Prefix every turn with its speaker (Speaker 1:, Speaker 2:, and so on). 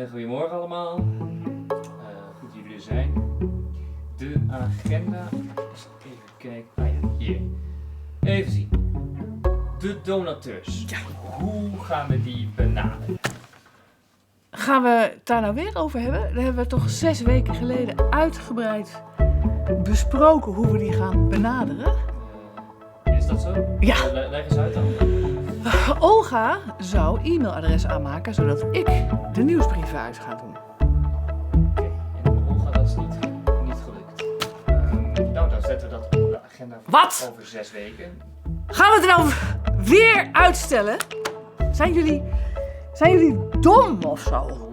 Speaker 1: Goedemorgen allemaal. Goed dat jullie er zijn. De agenda. Eens even kijken. Ah ja, hier. Even zien. De donateurs.
Speaker 2: Ja.
Speaker 1: Hoe gaan we die benaderen?
Speaker 2: Gaan we het daar nou weer over hebben? Dat hebben we toch 6 weken geleden uitgebreid besproken hoe we die gaan benaderen.
Speaker 1: Is dat zo?
Speaker 2: Ja.
Speaker 1: Leg eens uit dan.
Speaker 2: Olga zou e-mailadres aanmaken zodat ik de nieuwsbrieven uit ga doen.
Speaker 1: Oké, en Olga, dat is niet gelukt. Nou, dan zetten we dat op de agenda voor
Speaker 2: Wat?
Speaker 1: over 6 weken.
Speaker 2: Gaan we het nou weer uitstellen? Zijn jullie dom of zo?